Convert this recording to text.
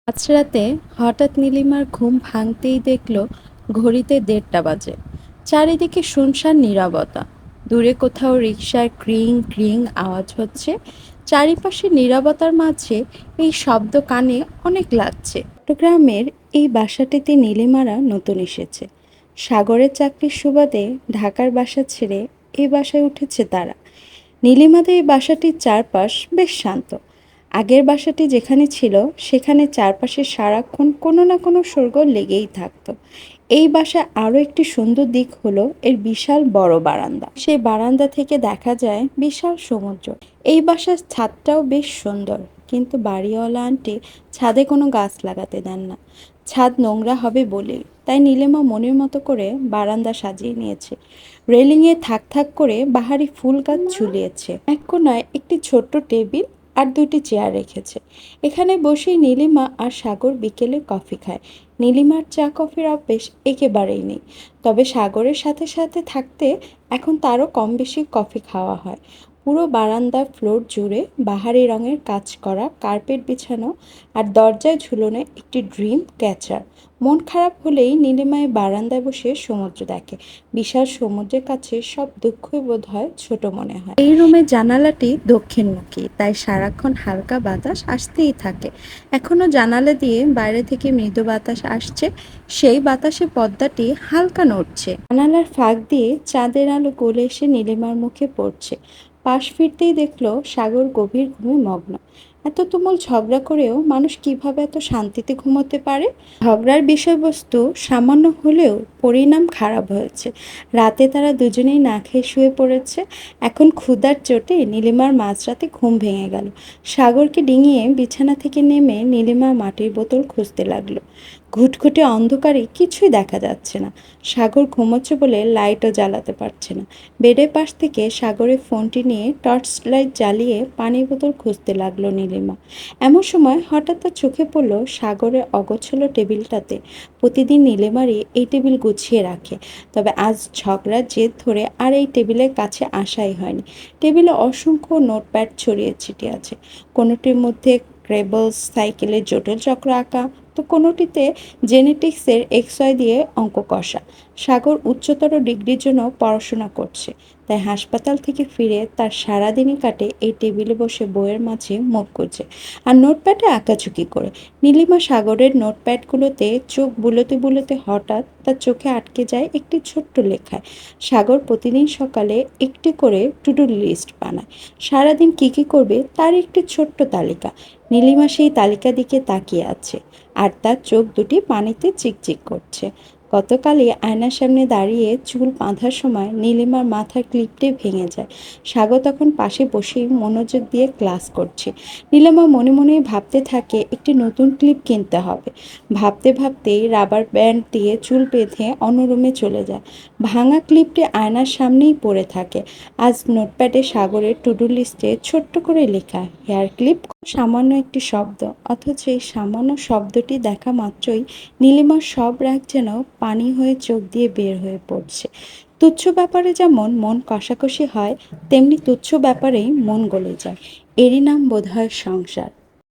আজ রাতে হঠাৎ নীলিমার ঘুম ভাঙতেই দেখল ঘড়িতে 1:30 বাজে। চারিদিকে শুনশান নীরবতা। দূরে কোথাও রিকশার ক্রিং ক্রিং আওয়াজ হচ্ছে। চারিপাশে নীরবতার মাঝে এই শব্দ কানে অনেক লাগছে। চট্টগ্রামের এই বাসাটিতে নীলিমারা নতুন এসেছে। সাগরের চাকরির সুবাদে ঢাকার বাসা ছেড়ে এই বাসায় উঠেছে তারা। নীলিমাদের এই বাসাটির চারপাশ বেশ শান্ত। আগের বাসাটি যেখানে ছিল সেখানে চারপাশে সারাক্ষণ কোনো না কোনো শোরগোল লেগেই থাকতো। এই বাসায় আরও একটি সুন্দর দিক হলো এর বিশাল বড় বারান্দা। সেই বারান্দা থেকে দেখা যায় বিশাল সমুদ্র। এই বাসার ছাদটাও বেশ সুন্দর, কিন্তু বাড়িওয়ালা আন্টি ছাদে কোনো গাছ লাগাতে দেন না। ছাদ নোংরা হবে বলেই। তাই নীলিমা মনের মতো করে বারান্দা সাজিয়ে নিয়েছে। রেলিংয়ে থাক থাক করে বাহারি ফুল গাছ ঝুলিয়েছে। এক কোনায় একটি ছোট্ট টেবিল আর 2টি চেয়ার রেখেছে। এখানে বসেই নীলিমা আর সাগর বিকেলে কফি খায়। নীলিমার চা কফির অভ্যেস একেবারেই নেই, তবে সাগরের সাথে সাথে থাকতে এখন তারও কম বেশি কফি খাওয়া হয়। পুরো বারান্দার ফ্লোর জুড়ে বাহারি রঙের কাজ করা কার্পেট বিছানো, আর দরজায় ঝুলনে একটি ড্রিম ক্যাচার। মন খারাপ হলেই নীলিমায় বারান্দায় বসে সমুদ্র দেখে। বিশাল সমুদ্রের কাছে সব দুঃখই বোধ হয় ছোট মনে হয়। এই রুমের জানালাটি দক্ষিণমুখী, তাই সারাক্ষণ হালকা বাতাস আসতেই থাকে। এখনো জানালা দিয়ে বাইরে থেকে মৃদু বাতাস আসছে। সেই বাতাসে পর্দাটি হালকা নড়ছে। জানালার ফাঁক দিয়ে চাঁদের আলো গলে এসে নীলিমার মুখে পড়ছে। পাশ ফিরতেই দেখলো সাগর গভীর ঘুমে মগ্ন। এত তুমুল ঝগড়া করেও মানুষ কিভাবে এত শান্তিতে ঘুমোতে পারে? ঝগড়ার বিষয়বস্তু সামান্য হলেও পরিণাম খারাপ হয়েছে। রাতে তারা দুজনেই না খেয়ে শুয়ে পড়েছে। এখন ক্ষুধার চোটে নীলিমার মাঝরাতে ঘুম ভেঙে গেল। সাগরকে ডিঙিয়ে বিছানা থেকে নেমে নীলিমা মাটির বোতল খুঁজতে লাগলো। ঘুটঘুটে অন্ধকারে কিছুই দেখা যাচ্ছে না। সাগর ঘুমোচ্ছে বলে লাইটও জ্বালাতে পারছে না। বেডের পাশ থেকে সাগরের ফোনটি নিয়ে টর্চ লাইট জ্বালিয়ে পানির বোতল খুঁজতে লাগলো নীলিমা। এমন সময় হঠাৎ তার চোখে পড়লো সাগরের অগোছালো টেবিলটাতে। প্রতিদিন নীলিমারই এই টেবিল গুছিয়ে রাখে, তবে আজ ঝগড়ার জেদ ধরে আর এই টেবিলের কাছে আসাই হয়নি। টেবিলে অসংখ্য নোটপ্যাড ছড়িয়ে ছিটিয়ে আছে। কোনোটির মধ্যে ক্রেবলস সাইকেলের জটিল চক্র আঁকা, তো কোনোটিতে জেনেটিক্সের XY দিয়ে অঙ্ক কষা। সাগর উচ্চতর ডিগ্রির জন্য পড়াশোনা করছে, তাই হাসপাতাল থেকে ফিরে তার সারাদিনই কাটে এই টেবিলে বসে বইয়ের মাঝে মুখ গুজে আর নোটপ্যাডে আঁকাঝুঁকি করে। নীলিমা সাগরের নোটপ্যাডগুলোতে চোখ বুলোতে বুলোতে হঠাৎ তার চোখে আটকে যায় একটি ছোট্ট লেখায়। সাগর প্রতিদিন সকালে একটি করে টু ডু লিস্ট বানায়। সারাদিন কী কী করবে তার একটি ছোট্ট তালিকা। নীলিমা সেই তালিকা দিকে তাকিয়ে আছে, আর তার চোখ দুটি পানিতে চিকচিক করছে। গতকালই আয়নার সামনে দাঁড়িয়ে চুল বাঁধার সময় নীলিমার মাথার ক্লিপটি ভেঙে যায়। সাগর তখন পাশে বসেই মনোযোগ দিয়ে ক্লাস করছে। নীলিমা মনে মনেই ভাবতে থাকে একটি নতুন ক্লিপ কিনতে হবে। ভাবতে ভাবতেই রাবার ব্যান্ড দিয়ে চুল বেঁধে অন্য রুমে চলে যায়। ভাঙা ক্লিপটি আয়নার সামনেই পড়ে থাকে। আজ নোটপ্যাডে সাগরের টু ডু লিস্টে ছোট্ট করে লেখা হেয়ার ক্লিপ। সামান্য একটি শব্দ, অথচ এই সামান্য শব্দটি দেখা মাত্রই নীলিমার সব রাগ যেন পানি হয়ে চোখ দিয়ে বের হয়ে পড়ছে। তুচ্ছ ব্যাপারে যেমন মন কষাকষি হয়, তেমনি তুচ্ছ ব্যাপারেই মন গলে যায়। এরই নাম বোধহয় সংসার।